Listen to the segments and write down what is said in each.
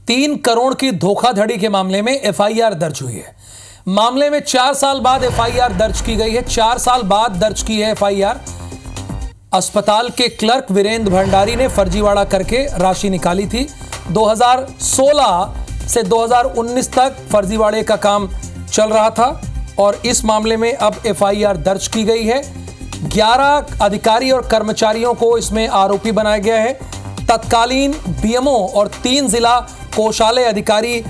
3 करोड़ की धोखाधड़ी के मामले में एफआईआर दर्ज हुई है। मामले में 4 साल बाद एफआईआर दर्ज की गई है। 4 साल बाद दर्ज की है एफआईआर। अस्पताल के क्लर्क वीरेंद्र भंडारी ने फर्जीवाड़ा करके राशि निकाली थी। 2016 से 2019 तक फर्जीवाड़े का काम चल रहा था और इस मामले में अब एफआईआर दर्ज की गई है। 11 अधिकारी और कर्मचारियों को इसमें आरोपी बनाया गया है। तत्कालीन बीएमओ और 3 जिला कोषालय अधिकारी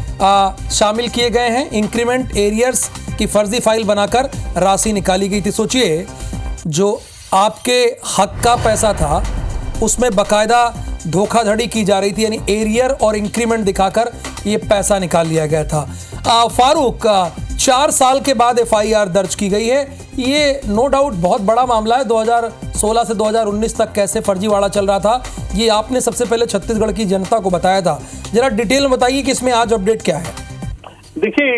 शामिल किए गए हैं। इंक्रीमेंट एरियर्स की फर्जी फाइल बनाकर राशि निकाली गई थी। सोचिए, जो आपके हक का पैसा था उसमें बकायदा धोखाधड़ी की जा रही थी, यानी एरियर और इंक्रीमेंट दिखाकर ये पैसा निकाल लिया गया था। फारूक, 4 साल के बाद एफआईआर दर्ज की गई है। ये नो डाउट बहुत बड़ा मामला है। 2016 से 2019 तक कैसे फर्जीवाड़ा चल रहा था, ये आपने सबसे पहले छत्तीसगढ़ की जनता को बताया था। जरा डिटेल में बताइए कि इसमें आज अपडेट क्या है। देखिए,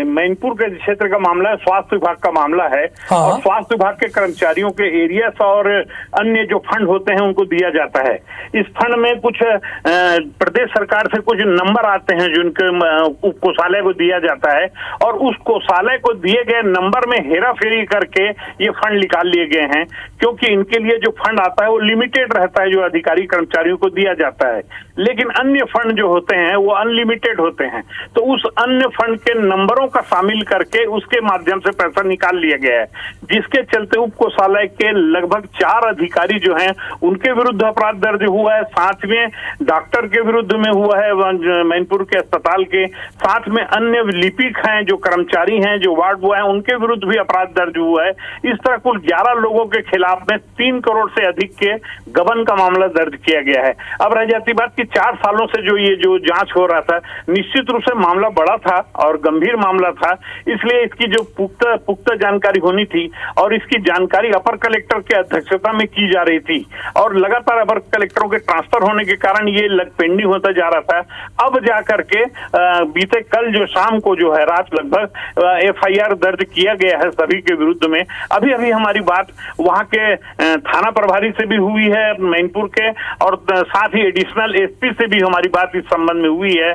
मैनपुर के क्षेत्र का मामला है, स्वास्थ्य विभाग का मामला है। हाँ। और स्वास्थ्य विभाग के कर्मचारियों के एरियस और अन्य जो फंड होते हैं उनको दिया जाता है। इस फंड में कुछ प्रदेश सरकार से कुछ नंबर आते हैं जिनके उप कोषालय को दिया जाता है और उस कोषालय को दिए गए नंबर में हेरा फेरी करके ये फंड निकाल लिए गए हैं, क्योंकि इनके लिए जो फंड आता है वो लिमिटेड रहता है, जो अधिकारी कर्मचारियों को दिया जाता है। लेकिन अन्य फंड जो होते हैं वो अनलिमिटेड होते हैं, तो उस अन्य फंड के नंबरों का शामिल करके उसके माध्यम से पैसा निकाल लिया गया है, जिसके चलते उप कोषालय के लगभग 4 अधिकारी जो हैं उनके विरुद्ध अपराध दर्ज हुआ है। साथ में डॉक्टर के विरुद्ध में हुआ है मैनपुर के अस्पताल के, साथ में अन्य लिपिक हैं, जो कर्मचारी हैं, जो वार्ड बॉय हैं, उनके विरुद्ध भी अपराध दर्ज हुआ है। इस तरह कुल 11 लोगों के खिलाफ में 3 करोड़ से अधिक के गबन का मामला दर्ज किया गया है। अब रह जाती बात कि 4 सालों से जो जांच हो रहा था, निश्चित रूप से मामला बड़ा था और गंभीर मामला था, इसलिए इसकी जो पुख्ता जानकारी होनी थी और इसकी जानकारी अपर कलेक्टर के अध्यक्षता में की जा रही थी और लगातार अपर कलेक्टरों के ट्रांसफर होने के कारण ये पेंडिंग होता जा रहा था। अब जाकर के बीते कल जो शाम को जो है रात लगभग एफआईआर दर्ज किया गया है सभी के विरुद्ध में। अभी अभी हमारी बात वहां के थाना प्रभारी से भी हुई है मैनपुर के, और साथ ही एडिशनल एसपी से भी हमारी बात इस संबंध में हुई है।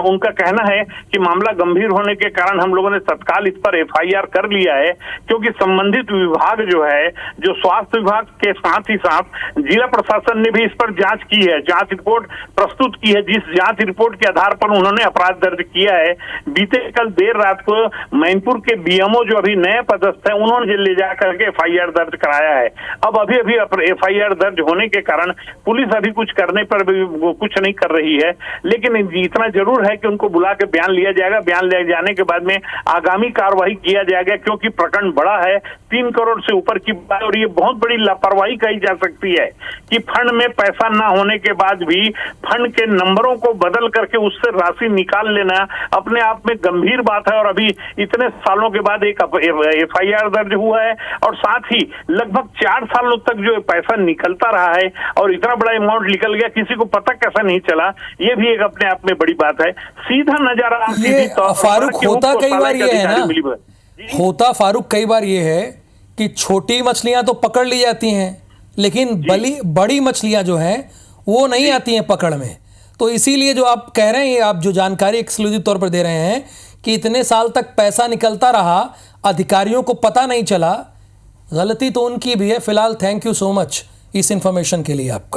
उनका कहना है कि मामला गंभीर होने के कारण हम लोगों ने तत्काल इस पर एफआईआर कर लिया है, क्योंकि संबंधित विभाग जो है, जो स्वास्थ्य विभाग के साथ ही साथ जिला प्रशासन ने भी इस पर जांच की है, जांच रिपोर्ट प्रस्तुत की है, जिस जांच रिपोर्ट के आधार पर उन्होंने अपराध दर्ज किया है। बीते कल देर रात को मैनपुर के बीएमओ जो अभी नए पदस्थ है, उन्होंने ले जाकर के एफआईआर दर्ज कराया है। अब अभी एफआईआर दर्ज होने के कारण पुलिस अभी कुछ करने पर भी कुछ नहीं कर रही है, लेकिन इतना जरूर है कि उनको बुला के बयान लिया जाएगा। बयान ले जाने के बाद में आगामी कार्रवाई किया जाएगा, क्योंकि प्रकरण बड़ा है, 3 करोड़ से ऊपर की बात, और ये बहुत बड़ी लापरवाही कही जा सकती है कि फंड में पैसा ना होने के बाद भी फंड के नंबरों को बदल करके उससे राशि निकाल लेना अपने आप में गंभीर बात है। और अभी इतने सालों के बाद एक एफआईआर दर्ज हुआ है और साथ ही लगभग 4 सालों तक जो पैसा निकलता रहा है और इतना बड़ा अमाउंट निकल गया, किसी को पता कैसा नहीं चला, ये भी एक अपने आप में बड़ी बात है। सीधा नजारा फारूक होता कई बार ये है ना, होता फारूक कई बार ये है कि छोटी मछलियां तो पकड़ ली जाती हैं, लेकिन बड़ी मछलियां जो हैं वो नहीं आती हैं पकड़ में। तो इसीलिए जो आप कह रहे हैं, आप जो जानकारी एक्सक्लूसिव तौर पर दे रहे हैं कि इतने साल तक पैसा निकलता रहा, अधिकारियों को पता नहीं चला, गलती तो उनकी भी है। फिलहाल थैंक यू सो मच इस इंफॉर्मेशन के लिए आपका।